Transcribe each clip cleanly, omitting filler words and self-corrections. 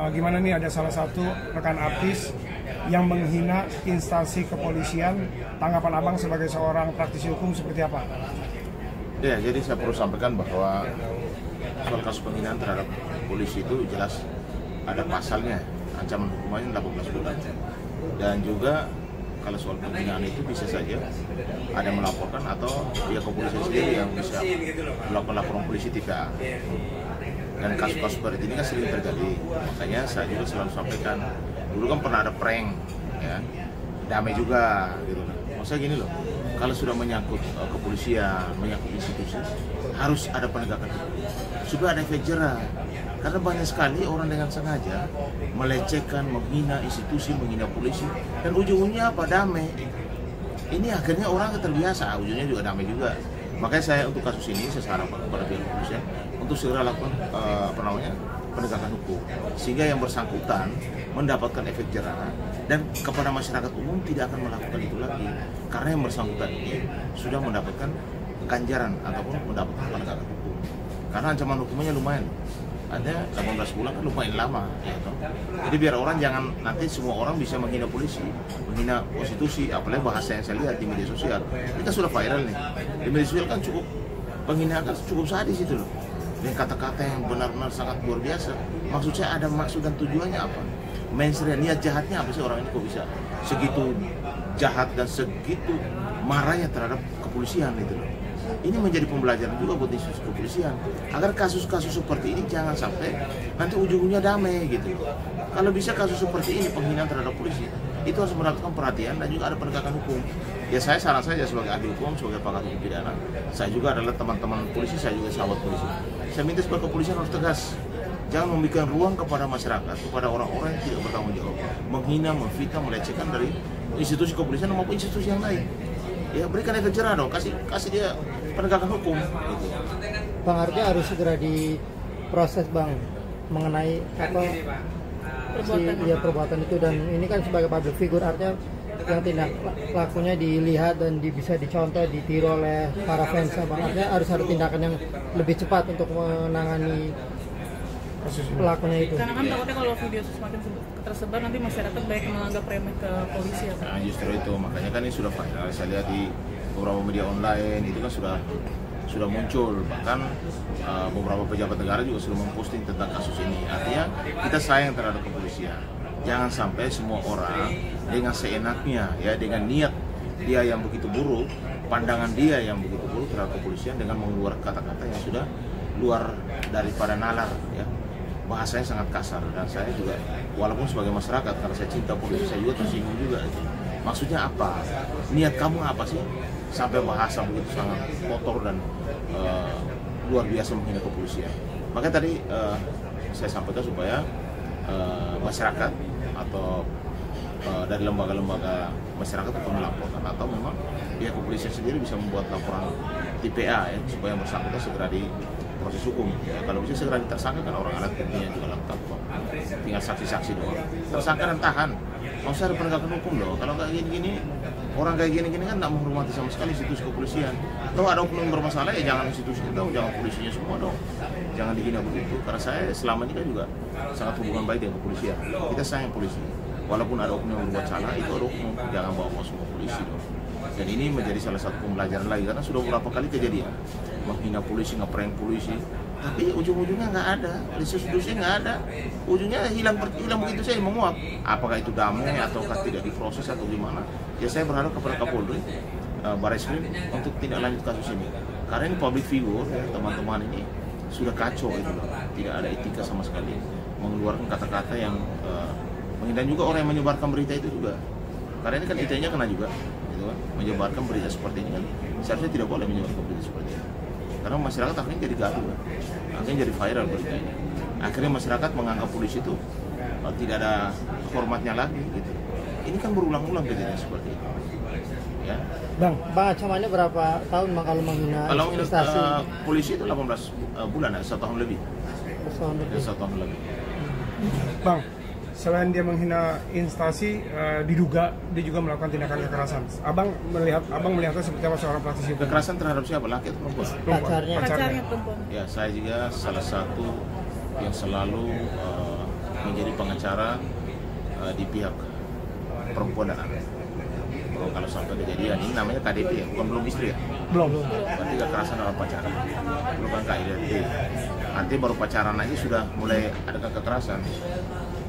Gimana nih, ada salah satu rekan artis yang menghina instansi kepolisian. Tanggapan abang sebagai seorang praktisi hukum seperti apa? Ya, jadi saya perlu sampaikan bahwa soal kasus penghinaan terhadap polisi itu jelas ada pasalnya, ancaman hukumannya 18 bulan. Dan juga kalau soal penghinaan itu bisa saja ada melaporkan atau pihak kepolisian sendiri yang bisa melakukan laporan polisi TPA. Dan kasus-kasus seperti ini kan sering terjadi, makanya saya juga selalu sampaikan, dulu kan pernah ada prank, ya, damai juga, gitu. Maksudnya gini loh, kalau sudah menyangkut kepolisian, menyangkut institusi, harus ada penegakan hukum, supaya ada efek jerah. Karena banyak sekali orang dengan sengaja melecehkan, menghina institusi, menghina polisi, dan ujung-ujungnya apa? Damai. Ini akhirnya orang terbiasa, ujungnya juga damai juga. Makanya saya untuk kasus ini saya sarankan kepada pihak kepolisian untuk segera lakukan penegakan hukum, sehingga yang bersangkutan mendapatkan efek jerah dan kepada masyarakat umum tidak akan melakukan itu lagi, karena yang bersangkutan ini sudah mendapatkan ganjaran ataupun mendapatkan penegakan hukum. Karena ancaman hukumnya lumayan, ada 18 bulan kan lumayan lama, ya toh. Jadi biar orang jangan nanti semua orang bisa menghina polisi, menghina konstitusi, apalagi bahasa yang saya lihat di media sosial. Ini kan sudah viral nih. Di media sosial kan cukup penghinaan kan cukup sadis itu loh. Dan kata-kata yang benar-benar sangat luar biasa. Maksud saya ada maksud dan tujuannya apa? Mainstream, niat jahatnya apa sih orang ini kok bisa segitu jahat dan segitu marahnya terhadap kepolisian itu loh. Ini menjadi pembelajaran juga buat institusi kepolisian agar kasus-kasus seperti ini jangan sampai nanti ujung-ujungnya damai gitu. Kalau bisa kasus seperti ini, penghinaan terhadap polisi, itu harus mendapatkan perhatian dan juga ada penegakan hukum. Ya saya saran saja sebagai ahli hukum, sebagai pakar hukum pidana, saya juga adalah teman-teman polisi, saya juga sahabat polisi. Saya minta supaya kepolisian harus tegas, jangan memberikan ruang kepada masyarakat, kepada orang-orang yang tidak bertanggung jawab, menghina, memfitnah, melecehkan dari institusi kepolisian maupun institusi yang lain. Ya berikan efek jerah dong, kasih dia penegakan hukum gitu. Bang, artinya harus segera diproses Bang mengenai apa perbuatan itu, dan ini kan sebagai public figure, artinya yang tindak lakunya dilihat dan bisa dicontoh, ditiru oleh para fans Bang. Artinya harus ada tindakan yang lebih cepat untuk menangani pelakunya itu. Karena kan takutnya kalau video semakin tersebar nanti masyarakat baik menganggap remeh ke polisi ya. Nah, justru itu makanya kan ini sudah viral. Saya lihat di beberapa media online itu kan sudah muncul, bahkan beberapa pejabat negara juga sudah memposting tentang kasus ini. Artinya kita sayang terhadap kepolisian. Jangan sampai semua orang dengan seenaknya, ya, dengan niat dia yang begitu buruk, pandangan dia yang begitu buruk terhadap kepolisian dengan mengeluarkan kata-kata yang sudah luar daripada nalar, ya. Bahasanya sangat kasar, dan saya juga walaupun sebagai masyarakat karena saya cinta polisi, saya juga tersinggung juga itu. Maksudnya apa? Niat kamu apa sih sampai bahasa begitu sangat kotor dan luar biasa menghina kepolisian? Makanya tadi saya sampaikan supaya masyarakat atau dari lembaga-lembaga masyarakat untuk melaporkan, atau memang pihak kepolisian sendiri bisa membuat laporan TPA, ya, supaya bersangkutan segera di proses hukum. Ya, kalau bisa segera ditersangkakan, orang alat buktinya juga lengkap kok. Tinggal saksi-saksi doang. Tersangka dan tahan. Maksudnya ada penegakan hukum loh. Kalau kayak gini-gini, orang kayak gini-gini kan tidak menghormati sama sekali institusi kepolisian. Kalau ada oknum bermasalah ya jangan institusi kita, jangan polisinya semua dong. Jangan dihina begitu. Karena saya selama ini kan juga sangat hubungan baik dengan kepolisian. Kita sayang polisi. Walaupun ada oknum yang berbuat salah, itu ada oknum. Jangan bawa semua polisi dong. Dan ini menjadi salah satu pembelajaran lagi, karena sudah beberapa kali kejadian menghina polisi, ngeprank polisi, tapi ujung-ujungnya nggak ada, institusinya nggak ada, ujungnya hilang begitu saja, menguap. Apakah itu damai ataukah tidak diproses atau gimana? Ya saya berharap kepada Kapolri, Barreskrim untuk tidak lanjut kasus ini, karena ini public figure, ya, teman-teman ini sudah kacau itu, tidak ada etika sama sekali, mengeluarkan kata-kata yang menghina juga orang yang menyebarkan berita itu juga, karena ini kan ITE-nya kena juga. Menyebarkan berita seperti ini kan seharusnya tidak boleh menyebarkan berita seperti ini, karena masyarakat akhirnya jadi gaduh, akhirnya jadi viral berita ini. Akhirnya masyarakat menganggap polisi itu tidak ada hormatnya lagi gitu. Ini kan berulang-ulang kejadian seperti itu, ya. Bang, ancamannya berapa tahun Bang kalau menghina instansi? Polisi itu 18 bulan, ya, 1 tahun lebih. 1 tahun lebih. Bang, selain dia menghina instansi, diduga dia juga melakukan tindakan kekerasan. Abang melihatnya seperti apa seorang praktisi hukum? Kekerasan terhadap siapa? Laki atau perempuan? Pacarnya. Pacarnya perempuan. Ya, saya juga salah satu yang selalu menjadi pengacara di pihak perempuan dan anak. Kalau sampai kejadian ini namanya KDP ya, belum istri ya? Belum. Berarti kekerasan dalam pacaran, belum kan KDP. Artinya baru pacaran aja sudah mulai ada kekerasan.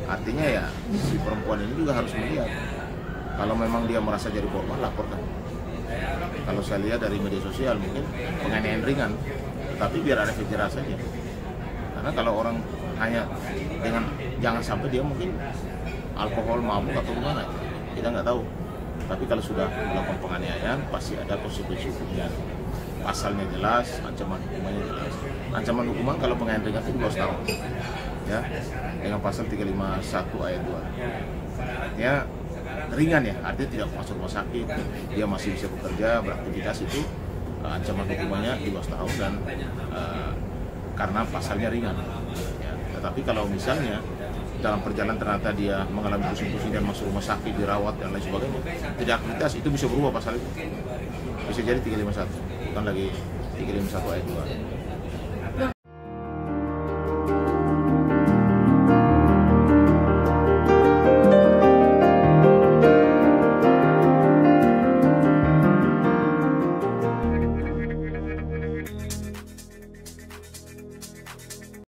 Artinya ya si perempuan ini juga harus melihat kalau memang dia merasa jadi korban, laporkan. Kalau saya lihat dari media sosial mungkin penganiayaan ringan, tapi biar ada efek jerah saja. Karena kalau orang hanya dengan jangan sampai dia mungkin alkohol, mabuk atau gimana, kita nggak tahu. Tapi kalau sudah melakukan penganiayaan pasti ada konsekuensi hukumnya. Pasalnya jelas, ancaman hukumannya jelas. Ancaman hukuman kalau penganiayaan ringan itu 2 tahun. Ya, dengan pasal 351 ayat 2. Artinya ringan ya, artinya tidak masuk rumah sakit, dia masih bisa bekerja, beraktivitas, itu ancaman hukumannya 12 tahun dan karena pasalnya ringan. Ya, tetapi kalau misalnya dalam perjalanan ternyata dia mengalami pusing-pusing dan masuk rumah sakit, dirawat dan lain sebagainya, tidak aktivitas, itu bisa berubah pasal itu. Bisa jadi 351, bukan lagi 351 ayat 2.